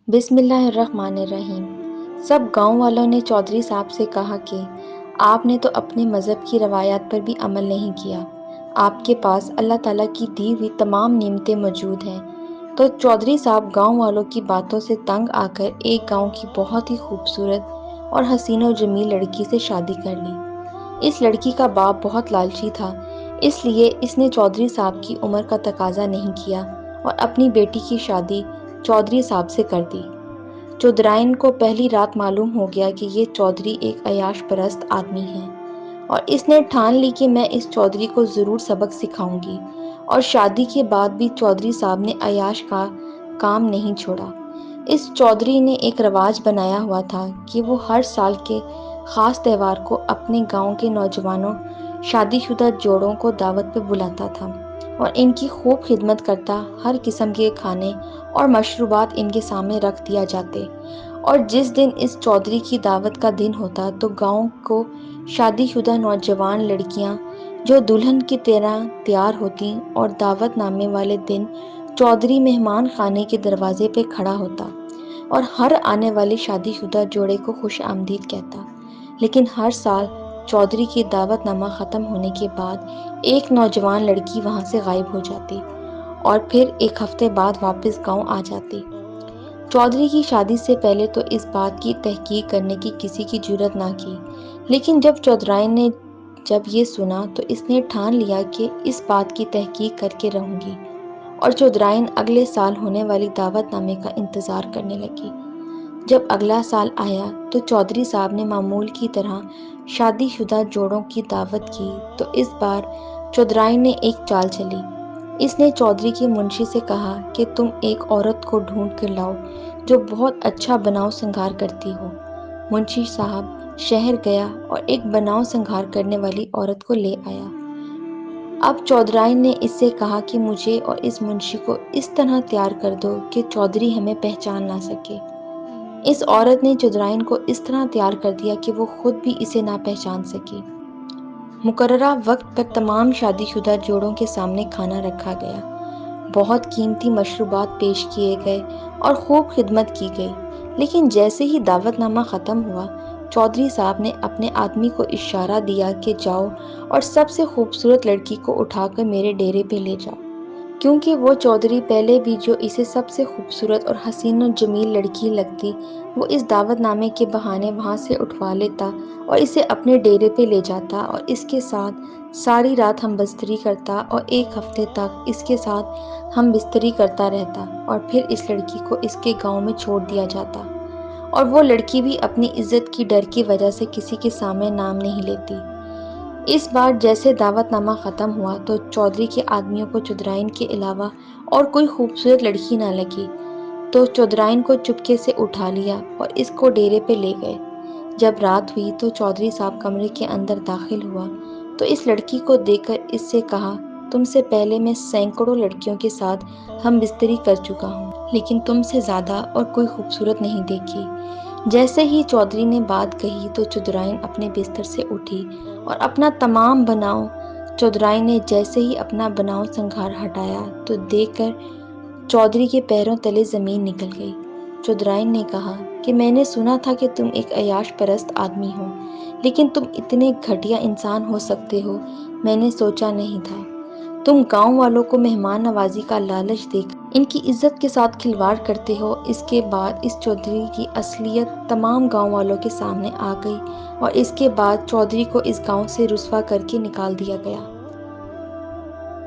بسم اللہ الرحمن الرحیم۔ سب گاؤں والوں نے چودھری صاحب سے کہا کہ آپ نے تو اپنے مذہب کی روایات پر بھی عمل نہیں کیا۔ آپ کے پاس اللہ تعالیٰ کی دی ہوئی تمام نعمتیں موجود ہیں۔ تو چودھری صاحب گاؤں والوں کی باتوں سے تنگ آ کر ایک گاؤں کی بہت ہی خوبصورت اور حسین و جمیل لڑکی سے شادی کر لی۔ اس لڑکی کا باپ بہت لالچی تھا، اس لیے اس نے چودھری صاحب کی عمر کا تقاضا نہیں کیا اور اپنی بیٹی کی شادی چودھری صاحب سے کر دی۔ چودھرائن کو پہلی رات معلوم ہو گیا کہ یہ چودھری ایک عیاش پرست آدمی ہے، اور اس نے ٹھان لی کہ میں اس چودھری کو ضرور سبق سکھاؤں گی۔ اور شادی کے بعد بھی چودھری صاحب نے عیاش کا کام نہیں چھوڑا۔ اس چودھری نے ایک رواج بنایا ہوا تھا کہ وہ ہر سال کے خاص تہوار کو اپنے گاؤں کے نوجوانوں، شادی شدہ جوڑوں کو دعوت پہ بلاتا تھا اور ان کی خوب خدمت کرتا۔ ہر قسم کے کھانے اور مشروبات ان کے سامنے رکھ دیا جاتے، اور جس دن اس چودھری کی دعوت کا دن ہوتا تو گاؤں کو شادی شدہ نوجوان لڑکیاں جو دلہن کی طرح تیار ہوتی، اور دعوت نامے والے دن چودھری مہمان خانے کے دروازے پہ کھڑا ہوتا اور ہر آنے والے شادی شدہ جوڑے کو خوش آمدید کہتا۔ لیکن ہر سال چودھری کی دعوت نامہ ختم ہونے کے بعد ایک نوجوان لڑکی وہاں سے غائب ہو جاتی اور پھر ایک ہفتے بعد واپس گاؤں آ جاتی۔ چودھری کی شادی سے پہلے تو اس بات کی تحقیق کرنے کی کسی کی جرات نہ کی، لیکن جب چودھرائن نے جب یہ سنا تو اس نے ٹھان لیا کہ اس بات کی تحقیق کر کے رہوں گی، اور چودھرائن اگلے سال ہونے والی دعوت نامے کا انتظار کرنے لگی۔ جب اگلا سال آیا تو چودھری صاحب نے معمول کی طرح شادی شدہ جوڑوں کی دعوت کی، تو اس بار چودھرائن نے ایک چال چلی۔ اس نے چودھری کے منشی سے کہا کہ تم ایک عورت کو ڈھونڈ کر لاؤ جو بہت اچھا بناؤ سنگھار کرتی ہو۔ منشی صاحب شہر گیا اور ایک بناؤ سنگھار کرنے والی عورت کو لے آیا۔ اب چودھرائن نے اس سے کہا کہ مجھے اور اس منشی کو اس طرح تیار کر دو کہ چودھری ہمیں پہچان نہ سکے۔ اس عورت نے چودھرائن کو اس طرح تیار کر دیا کہ وہ خود بھی اسے نہ پہچان سکی۔ مقررہ وقت پر تمام شادی شدہ جوڑوں کے سامنے کھانا رکھا گیا، بہت قیمتی مشروبات پیش کیے گئے اور خوب خدمت کی گئی۔ لیکن جیسے ہی دعوت نامہ ختم ہوا، چودھری صاحب نے اپنے آدمی کو اشارہ دیا کہ جاؤ اور سب سے خوبصورت لڑکی کو اٹھا کر میرے ڈیرے پہ لے جاؤ، کیونکہ وہ چودھری پہلے بھی جو اسے سب سے خوبصورت اور حسین و جمیل لڑکی لگتی، وہ اس دعوت نامے کے بہانے وہاں سے اٹھوا لیتا اور اسے اپنے ڈیرے پہ لے جاتا اور اس کے ساتھ ساری رات ہم بستری کرتا اور ایک ہفتے تک اس کے ساتھ ہم بستری کرتا رہتا، اور پھر اس لڑکی کو اس کے گاؤں میں چھوڑ دیا جاتا، اور وہ لڑکی بھی اپنی عزت کی ڈر کی وجہ سے کسی کے سامنے نام نہیں لیتی۔ اس بار جیسے دعوت نامہ ختم ہوا تو چودھری کے آدمیوں کو چودھرائن کے علاوہ اور کوئی خوبصورت لڑکی نہ لگی، تو چودھرائن کو چپکے سے اٹھا لیا اور اس کو ڈیرے پہ لے گئے۔ جب رات ہوئی تو چودھری صاحب کمرے کے اندر داخل ہوا تو اس لڑکی کو دیکھ کر اس سے کہا، تم سے پہلے میں سینکڑوں لڑکیوں کے ساتھ ہم بستری کر چکا ہوں، لیکن تم سے زیادہ اور کوئی خوبصورت نہیں دیکھی۔ جیسے ہی چودھری نے بات کہی تو چودھرائن اپنے بستر سے اٹھی اور اپنا تمام بناؤ، چودھرائن نے جیسے ہی اپنا بناؤ سنگھار ہٹایا تو دیکھ کر چودھری کے پیروں تلے زمین نکل گئی۔ چودھرائن نے کہا کہ میں نے سنا تھا کہ تم ایک عیاش پرست آدمی ہو، لیکن تم اتنے گھٹیا انسان ہو سکتے ہو میں نے سوچا نہیں تھا۔ تم گاؤں والوں کو مہمان نوازی کا لالچ دے کر ان کی عزت کے ساتھ کھلواڑ کرتے ہو۔ اس کے بعد اس چودھری کی اصلیت تمام گاؤں والوں کے سامنے آ گئی اور اس کے بعد چودھری کو اس گاؤں سے رسوا کر کے نکال دیا گیا۔